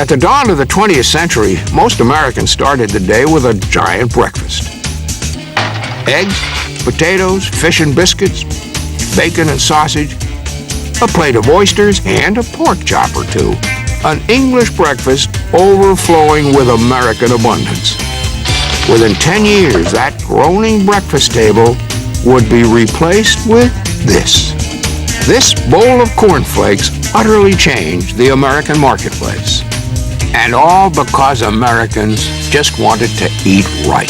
At the dawn of the 20th century, most Americans started the day with a giant breakfast. Eggs, potatoes, fish and biscuits, bacon and sausage, a plate of oysters, and a pork chop or two. An English breakfast overflowing with American abundance. Within 10 years, that groaning breakfast table would be replaced with this. This bowl of cornflakes utterly changed the American marketplace. And all because Americans just wanted to eat right.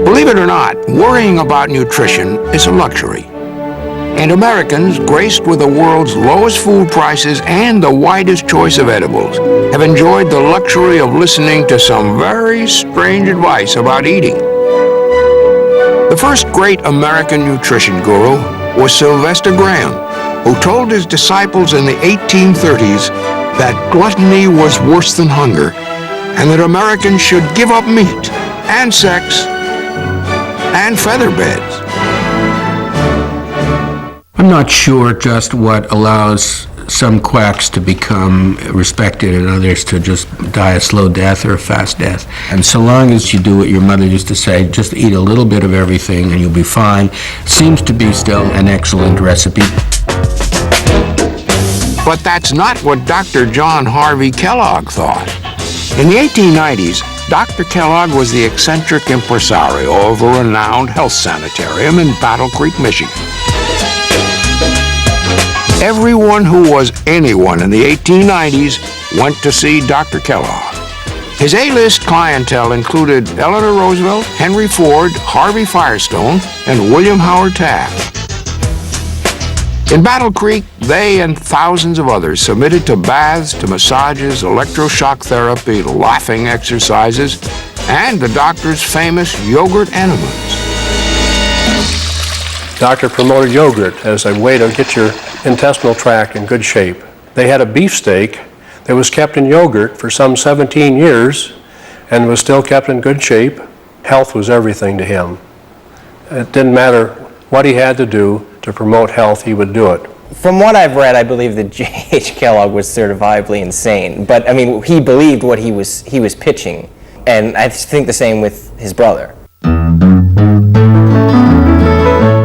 Believe it or not, worrying about nutrition is a luxury. And Americans, graced with the world's lowest food prices and the widest choice of edibles, have enjoyed the luxury of listening to some very strange advice about eating. The first great American nutrition guru was Sylvester Graham, who told his disciples in the 1830s that gluttony was worse than hunger, and that Americans should give up meat and sex and feather beds. I'm not sure just what allows some quacks to become respected and others to just die a slow death or a fast death. And so long as you do what your mother used to say, just eat a little bit of everything and you'll be fine, seems to be still an excellent recipe. But that's not what Dr. John Harvey Kellogg thought. In the 1890s, Dr. Kellogg was the eccentric impresario of a renowned health sanitarium in Battle Creek, Michigan. Everyone who was anyone in the 1890s went to see Dr. Kellogg. His A-list clientele included Eleanor Roosevelt, Henry Ford, Harvey Firestone, and William Howard Taft. In Battle Creek, they and thousands of others submitted to baths, to massages, electroshock therapy, laughing exercises, and the doctor's famous yogurt enemas. Doctor promoted yogurt as a way to get your intestinal tract in good shape. They had a beefsteak that was kept in yogurt for some 17 years and was still kept in good shape. Health was everything to him. It didn't matter what he had to do to promote health, he would do it. From what I've read, I believe that J.H. Kellogg was certifiably insane. But I mean, he believed what he was pitching. And I think the same with his brother.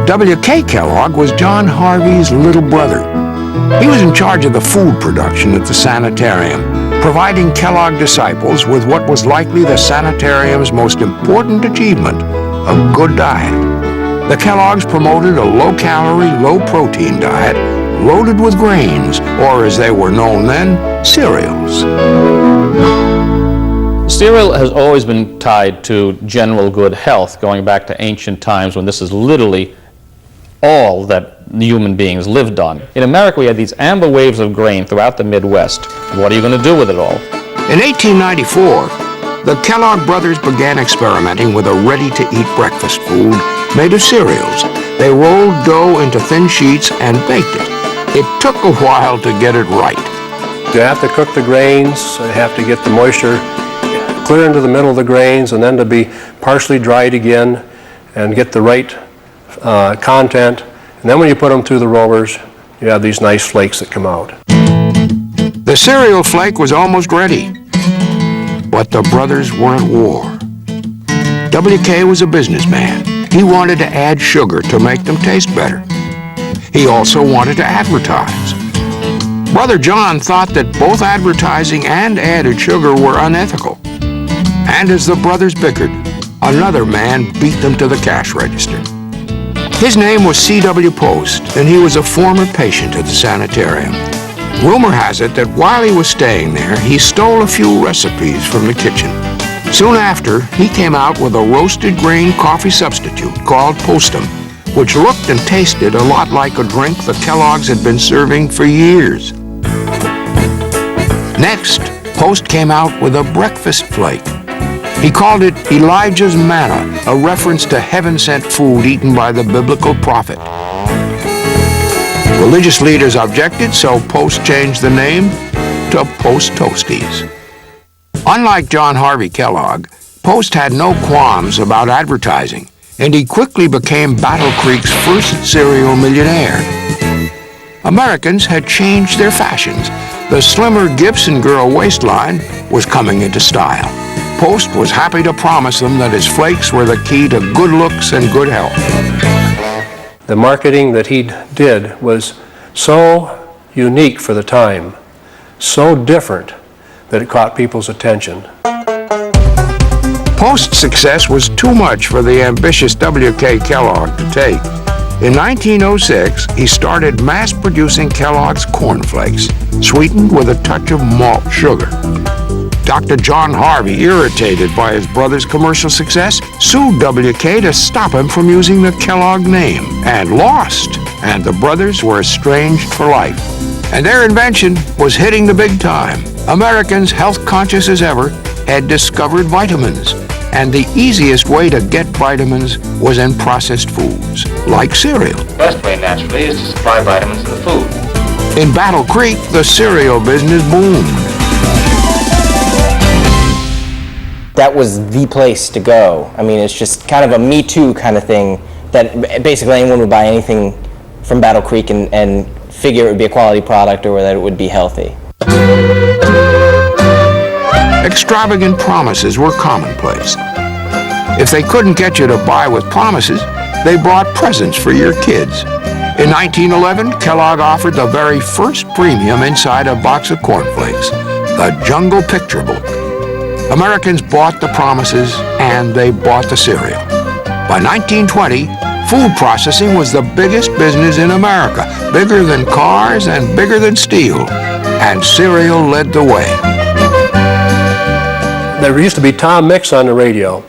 W.K. Kellogg was John Harvey's little brother. He was in charge of the food production at the sanitarium, providing Kellogg disciples with what was likely the sanitarium's most important achievement, a good diet. The Kellogg's promoted a low-calorie, low-protein diet loaded with grains, or as they were known then, cereals. Cereal has always been tied to general good health, going back to ancient times when this is literally all that human beings lived on. In America, we had these amber waves of grain throughout the Midwest. What are you going to do with it all? In 1894, the Kellogg brothers began experimenting with a ready-to-eat breakfast food made of cereals. They rolled dough into thin sheets and baked it. It took a while to get it right. You have to cook the grains, you have to get the moisture clear into the middle of the grains and then to be partially dried again and get the right content. And then when you put them through the rollers, you have these nice flakes that come out. The cereal flake was almost ready, but the brothers were at war. W.K. was a businessman. He wanted to add sugar to make them taste better. He also wanted to advertise. Brother John thought that both advertising and added sugar were unethical. And as the brothers bickered, another man beat them to the cash register. His name was C.W. Post, and he was a former patient at the sanitarium. Rumor has it that while he was staying there, he stole a few recipes from the kitchen. Soon after, he came out with a roasted grain coffee substitute called Postum, which looked and tasted a lot like a drink the Kellogg's had been serving for years. Next, Post came out with a breakfast flake. He called it Elijah's Manna, a reference to heaven-sent food eaten by the biblical prophet. Religious leaders objected, so Post changed the name to Post Toasties. Unlike John Harvey Kellogg, Post had no qualms about advertising. and he quickly became Battle Creek's first cereal millionaire. Americans had changed their fashions. The slimmer Gibson Girl waistline was coming into style. Post was happy to promise them that his flakes were the key to good looks and good health. The marketing that he did was so unique for the time, so different that it caught people's attention. Post's success was too much for the ambitious W.K. Kellogg to take. In 1906, he started mass-producing Kellogg's Corn Flakes, sweetened with a touch of malt sugar. Dr. John Harvey, irritated by his brother's commercial success, sued W.K. to stop him from using the Kellogg name, and lost, and the brothers were estranged for life. And their invention was hitting the big time. Americans, health conscious as ever, had discovered vitamins. And the easiest way to get vitamins was in processed foods, like cereal. The best way, naturally, is to supply vitamins to the food. In Battle Creek, the cereal business boomed. That was the place to go. I mean, it's just kind of a Me Too kind of thing that basically anyone would buy anything from Battle Creek and figure it would be a quality product or that it would be healthy. Extravagant promises were commonplace. If they couldn't get you to buy with promises, they brought presents for your kids. In 1911, Kellogg offered the very first premium inside a box of cornflakes, the Jungle Picture Book. Americans bought the promises and they bought the cereal. By 1920, food processing was the biggest business in America, bigger than cars and bigger than steel, and cereal led the way. There used to be Tom Mix on the radio.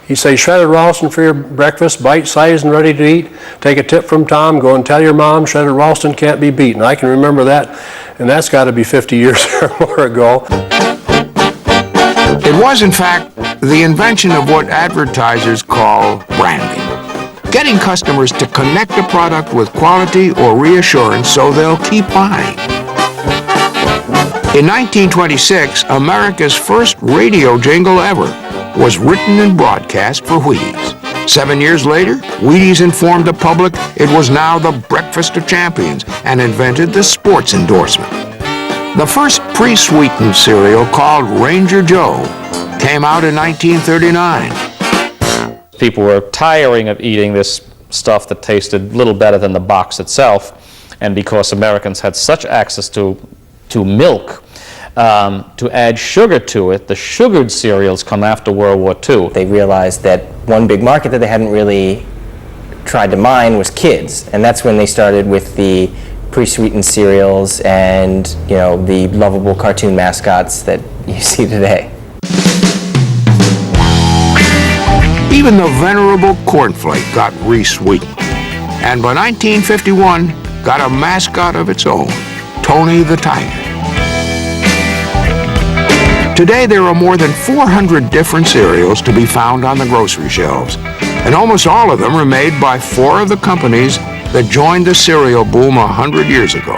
He'd say, shredded Ralston for your breakfast, bite-sized and ready to eat. Take a tip from Tom, go and tell your mom shredded Ralston can't be beaten. I can remember that, and that's got to be 50 years or more ago. It was, in fact, the invention of what advertisers call branding. Getting customers to connect a product with quality or reassurance so they'll keep buying. In 1926, America's first radio jingle ever was written and broadcast for Wheaties. 7 years later, Wheaties informed the public it was now the breakfast of champions and invented the sports endorsement. The first pre-sweetened cereal, called Ranger Joe, came out in 1939. People were tiring of eating this stuff that tasted little better than the box itself, and because Americans had such access to milk, to add sugar to it, the sugared cereals come after World War II. They realized that one big market that they hadn't really tried to mine was kids, and that's when they started with the pre-sweetened cereals and, you know, the lovable cartoon mascots that you see today. Even the venerable cornflake got re-sweetened, and by 1951 got a mascot of its own, Tony the Tiger. Today there are more than 400 different cereals to be found on the grocery shelves, and almost all of them are made by 4 of the companies that joined the cereal boom 100 years ago: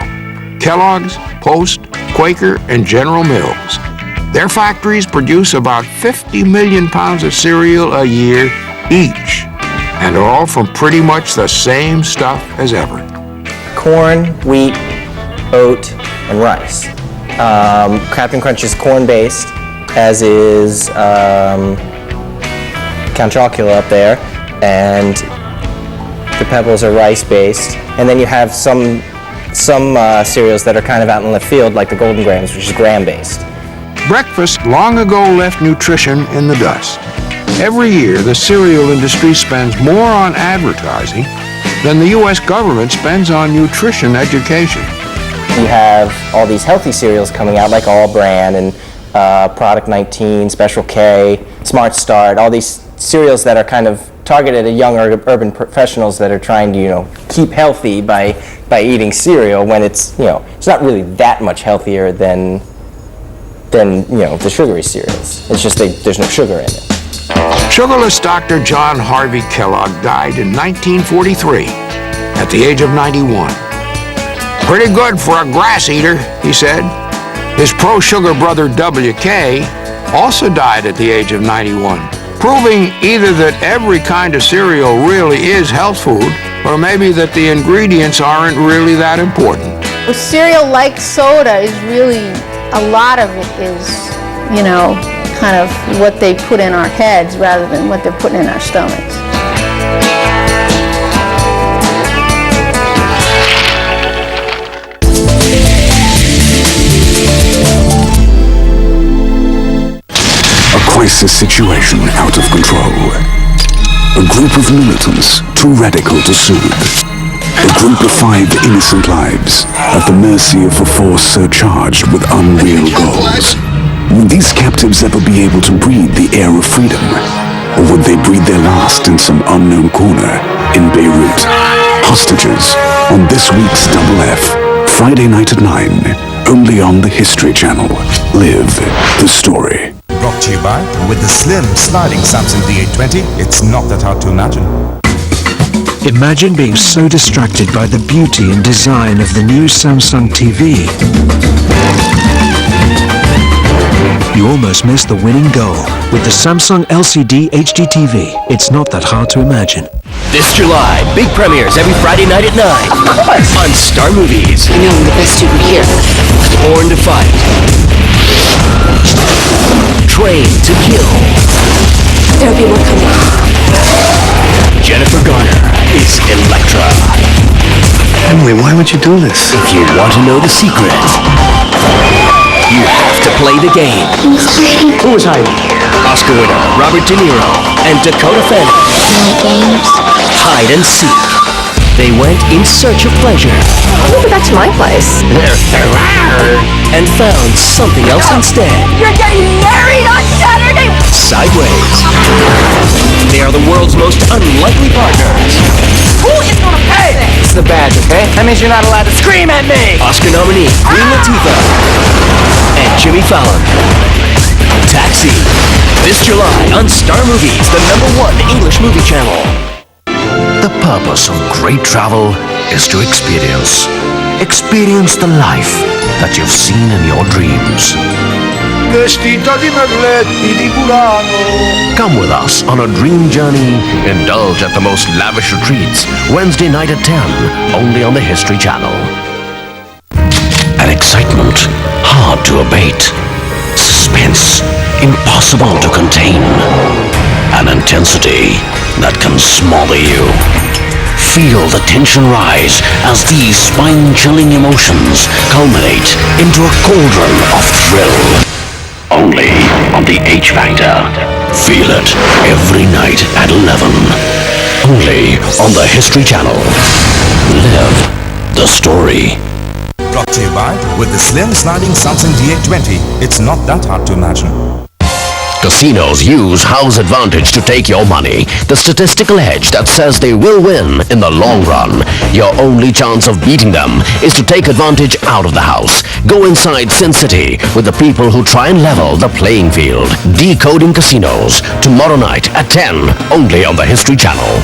Kellogg's, Post, Quaker, and General Mills. Their factories produce about 50 million pounds of cereal a year each, and are all from pretty much the same stuff as ever. Corn, wheat, oat, and rice. Captain Crunch is corn-based, as is Count Chocula up there, and the Pebbles are rice-based. And then you have some cereals that are kind of out in left field, like the Golden Grahams, which is graham-based. Breakfast long ago left nutrition in the dust. Every year, the cereal industry spends more on advertising than the U.S. government spends on nutrition education. You have all these healthy cereals coming out, like All Bran and Product 19, Special K, Smart Start, all these cereals that are kind of targeted at young urban professionals that are trying to, you know, keep healthy by eating cereal, when it's, you know, it's not really that much healthier than you know, the sugary cereals. It's just there's no sugar in it. Sugarless Dr. John Harvey Kellogg died in 1943 at the age of 91. Pretty good for a grass eater, he said. His pro-sugar brother W.K. also died at the age of 91. proving either that every kind of cereal really is health food, or maybe that the ingredients aren't really that important. A cereal like soda is really, a lot of it is, kind of what they put in our heads rather than what they're putting in our stomachs. A crisis situation out of control. A group of militants too radical to soothe. A group of 5 innocent lives at the mercy of a force so charged with unreal goals. Would these captives ever be able to breathe the air of freedom? Or would they breathe their last in some unknown corner in Beirut? Hostages on this week's Double F, Friday night at 9, only on the History Channel. Live the story. Brought to you by, with the slim, sliding Samsung D820, it's not that hard to imagine. Imagine being so distracted by the beauty and design of the new Samsung TV. You almost missed the winning goal. With the Samsung LCD HD TV, it's not that hard to imagine. This July, big premieres every Friday night at 9. Of course. On Star Movies. I know I'm the best student here. Born to Fight. Train to Kill. There'll be more coming. Jennifer Garner is Elektra. Emily, why would you do this? If you want to know the secret, you have to play the game. Who was hiding? Oscar winner Robert De Niro and Dakota Fanning. Games. Hide and seek. They went in search of pleasure. I'll go back to my place. And found something else instead. You're getting married on Saturday! Sideways. They are the world's most unlikely partners. Who is gonna pay? It's the badge, okay? That means you're not allowed to scream at me! Oscar nominee Queen Latifah and Jimmy Fallon. Taxi. This July on Star Movies, the #1 English movie channel. The purpose of great travel is to experience. Experience the life that you've seen in your dreams. Vestito di merletti di Burano. Come with us on a dream journey. Indulge at the most lavish retreats. Wednesday night at 10, only on the History Channel. An excitement hard to abate. Suspense impossible to contain. An intensity that can smother you. Feel the tension rise as these spine-chilling emotions culminate into a cauldron of thrill. Only on the H Factor. Feel it every night at 11. Only on the History Channel. Live the story. Brought to you by, with the slim, sliding Samsung D820, it's not that hard to imagine. Casinos use house advantage to take your money. The statistical edge that says they will win in the long run. Your only chance of beating them is to take advantage out of the house. Go inside Sin City with the people who try and level the playing field. Decoding Casinos, tomorrow night at 10, only on the History Channel.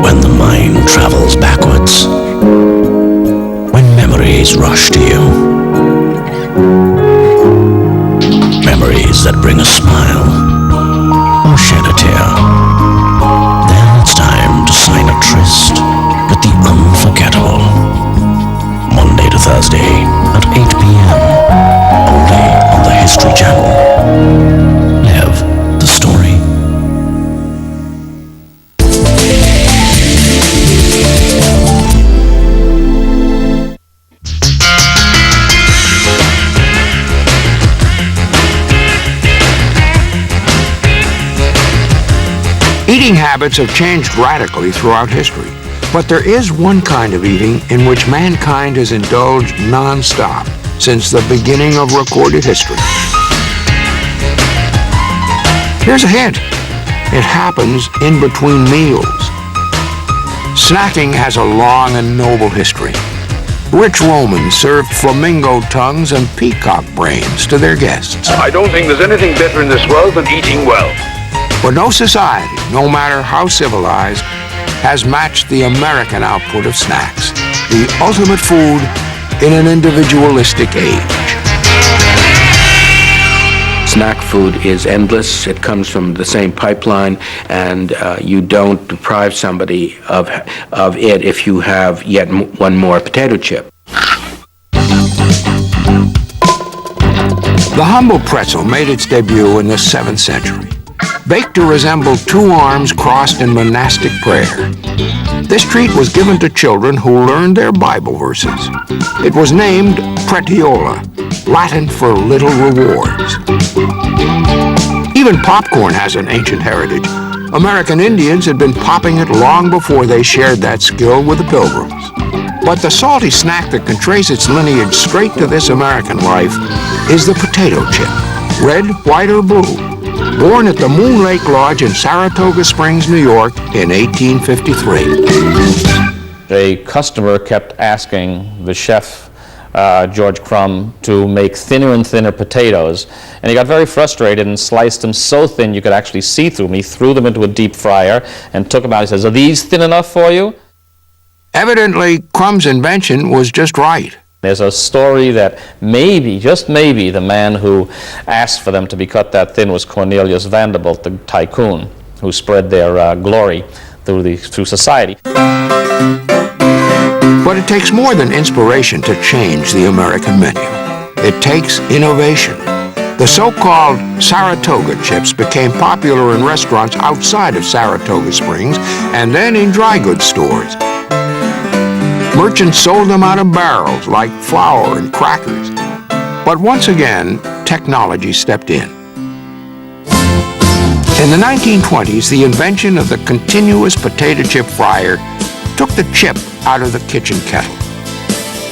When the mind travels backwards. When memories rush to you. Memories that bring a smile or shed a tear. Then it's time to sign a tryst with the unforgettable. Monday to Thursday at 8 p.m. Only on the History Channel. Live the story. Eating habits have changed radically throughout history, but there is one kind of eating in which mankind has indulged non-stop since the beginning of recorded history. Here's a hint. It happens in between meals. Snacking has a long and noble history. Rich Romans served flamingo tongues and peacock brains to their guests. I don't think there's anything better in this world than eating well. But no society, no matter how civilized, has matched the American output of snacks, the ultimate food in an individualistic age. Snack food is endless. It comes from the same pipeline, and you don't deprive somebody of it if you have yet one more potato chip. The humble pretzel made its debut in the 7th century, baked to resemble two arms crossed in monastic prayer. This treat was given to children who learned their Bible verses. It was named pretiola, Latin for little rewards. Even popcorn has an ancient heritage. American Indians had been popping it long before they shared that skill with the Pilgrims. But the salty snack that can trace its lineage straight to this American life is the potato chip, red, white, or blue. Born at the Moon Lake Lodge in Saratoga Springs, New York in 1853. A customer kept asking the chef, George Crumb, to make thinner and thinner potatoes, and he got very frustrated and sliced them so thin you could actually see through them. He threw them into a deep fryer and took them out. He says, "Are these thin enough for you?" Evidently, Crumb's invention was just right. There's a story that maybe, just maybe, the man who asked for them to be cut that thin was Cornelius Vanderbilt, the tycoon, who spread their glory through society. But it takes more than inspiration to change the American menu. It takes innovation. The so-called Saratoga chips became popular in restaurants outside of Saratoga Springs and then in dry goods stores. Merchants sold them out of barrels like flour and crackers. But once again, technology stepped in. In the 1920s, the invention of the continuous potato chip fryer took the chip out of the kitchen kettle.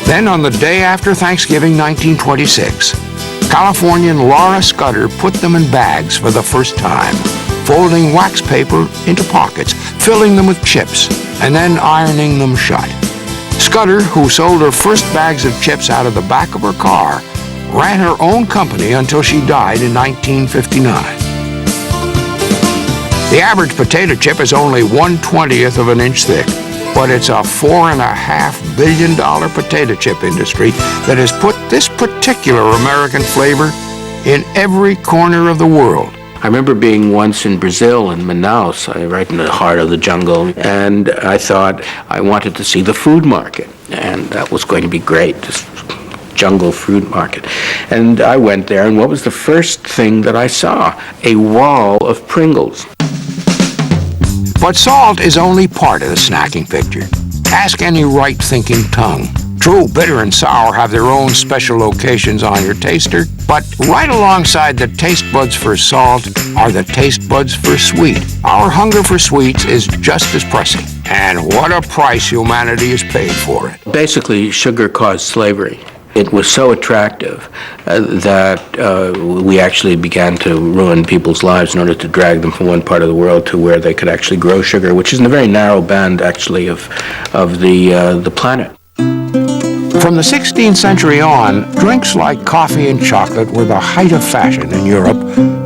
Then on the day after Thanksgiving 1926, Californian Laura Scudder put them in bags for the first time, folding wax paper into pockets, filling them with chips, and then ironing them shut. Scudder, who sold her first bags of chips out of the back of her car, ran her own company until she died in 1959. The average potato chip is only 1/20th of an inch thick, but it's a $4.5 billion potato chip industry that has put this particular American flavor in every corner of the world. I remember being once in Brazil, in Manaus, right in the heart of the jungle, and I thought I wanted to see the food market, and that was going to be great, this jungle food market. And I went there, and what was the first thing that I saw? A wall of Pringles. But salt is only part of the snacking picture. Ask any right-thinking tongue. True, bitter and sour have their own special locations on your taster, but right alongside the taste buds for salt are the taste buds for sweet. Our hunger for sweets is just as pressing, and what a price humanity has paid for it. Basically, sugar caused slavery. It was so attractive that we actually began to ruin people's lives in order to drag them from one part of the world to where they could actually grow sugar, which is in a very narrow band, actually, of the planet. From the 16th century on, drinks like coffee and chocolate were the height of fashion in Europe,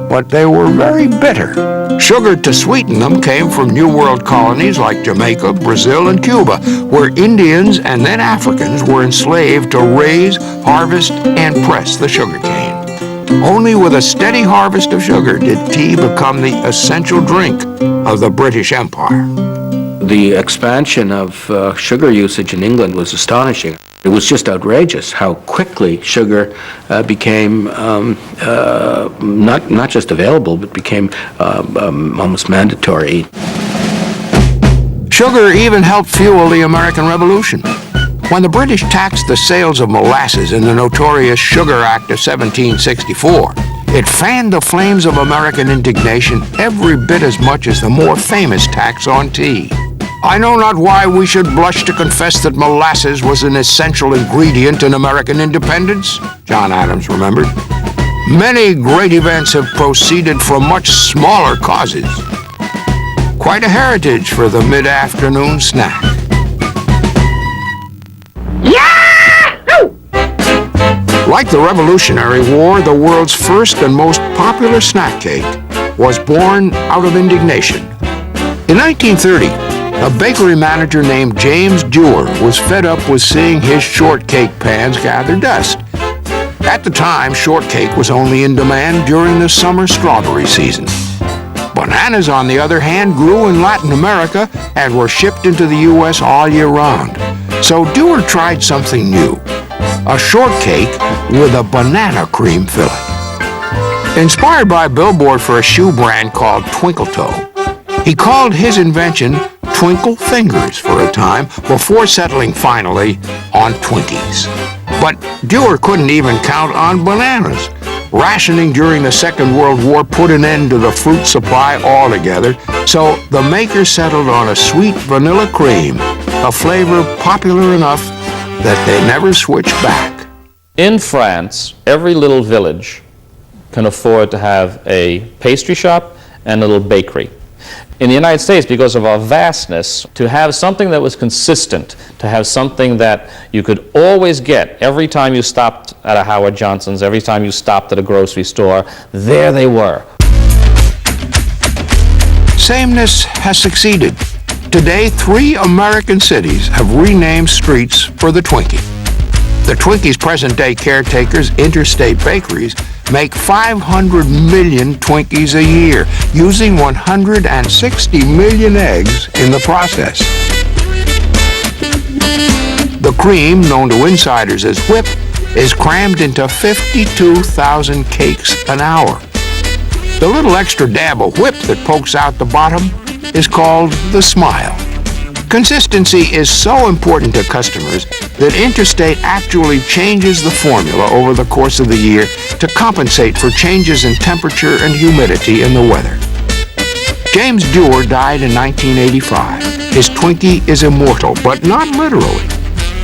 but they were very bitter. Sugar to sweeten them came from New World colonies like Jamaica, Brazil, and Cuba, where Indians and then Africans were enslaved to raise, harvest, and press the sugarcane. Only with a steady harvest of sugar did tea become the essential drink of the British Empire. The expansion of sugar usage in England was astonishing. It was just outrageous how quickly sugar became not just available, but became almost mandatory. Sugar even helped fuel the American Revolution. When the British taxed the sales of molasses in the notorious Sugar Act of 1764, it fanned the flames of American indignation every bit as much as the more famous tax on tea. I know not why we should blush to confess that molasses was an essential ingredient in American independence, John Adams remembered. Many great events have proceeded from much smaller causes. Quite a heritage for the mid-afternoon snack. Like the Revolutionary War, the world's first and most popular snack cake was born out of indignation. In 1930, a bakery manager named James Dewar was fed up with seeing his shortcake pans gather dust. At the time, shortcake was only in demand during the summer strawberry season. Bananas, on the other hand, grew in Latin America and were shipped into the U.S. all year round. So Dewar tried something new, a shortcake with a banana cream filling. Inspired by a billboard for a shoe brand called Twinkle Toe, he called his invention Twinkle Fingers for a time before settling finally on Twinkies. But Dewar couldn't even count on bananas. Rationing during the Second World War put an end to the fruit supply altogether, so the maker settled on a sweet vanilla cream, a flavor popular enough that they never switched back. In France, every little village can afford to have a pastry shop and a little bakery. In the United States, because of our vastness, to have something that was consistent, to have something that you could always get every time you stopped at a Howard Johnson's, every time you stopped at a grocery store, there they were. Sameness has succeeded. Today, 3 American cities have renamed streets for the Twinkie. The Twinkies' present-day caretakers, Interstate Bakeries, make 500 million Twinkies a year, using 160 million eggs in the process. The cream, known to insiders as whip, is crammed into 52,000 cakes an hour. The little extra dab of whip that pokes out the bottom is called the smile. Consistency is so important to customers that Interstate actually changes the formula over the course of the year to compensate for changes in temperature and humidity in the weather. James Dewar died in 1985. His Twinkie is immortal, but not literally.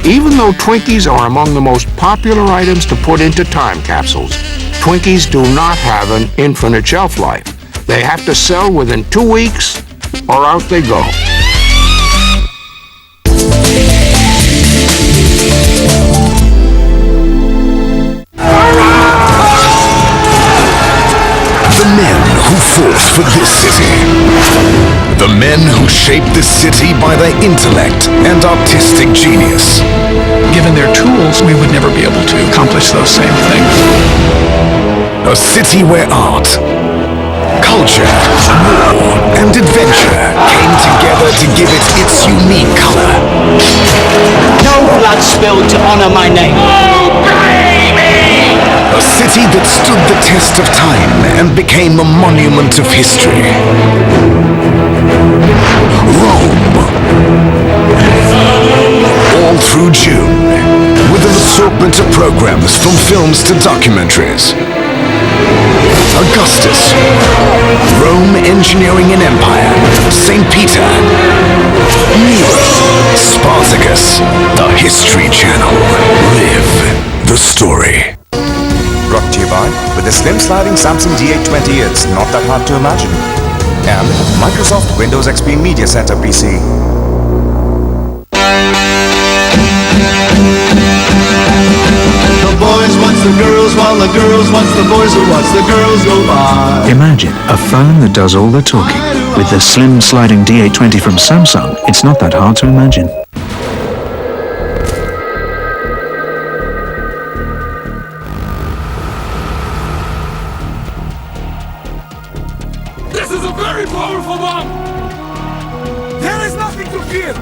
Even though Twinkies are among the most popular items to put into time capsules, Twinkies do not have an infinite shelf life. They have to sell within 2 weeks, or out they go. The men who fought for this city. The men who shaped this city by their intellect and artistic genius. Given their tools, we would never be able to accomplish those same things. A city where art, culture, war, and adventure came together to give it its unique color. No blood spilled to honor my name. A city that stood the test of time and became a monument of history. Rome. All through June, with an assortment of programs from films to documentaries. Augustus, Rome Engineering and Empire, St. Peter, Nero, Spartacus, the History Channel. Live the story. Brought to you by, with the slim sliding Samsung D820, it's not that hard to imagine. And Microsoft Windows XP Media Center PC. The boys watch the girls while the girls watch the boys who watch the girls go by. Imagine a phone that does all the talking. With the slim sliding D820 from Samsung, it's not that hard to imagine. This is a very powerful bomb! There is nothing to fear!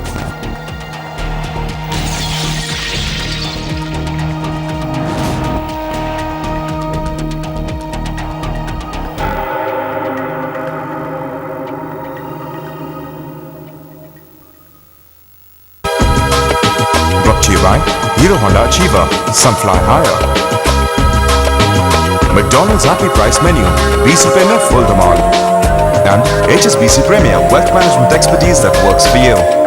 Brought to you by Hero Honda Achiever, some fly higher. McDonald's Happy Price Menu, BC Premier Full Demand. And HSBC Premier, wealth management expertise that works for you.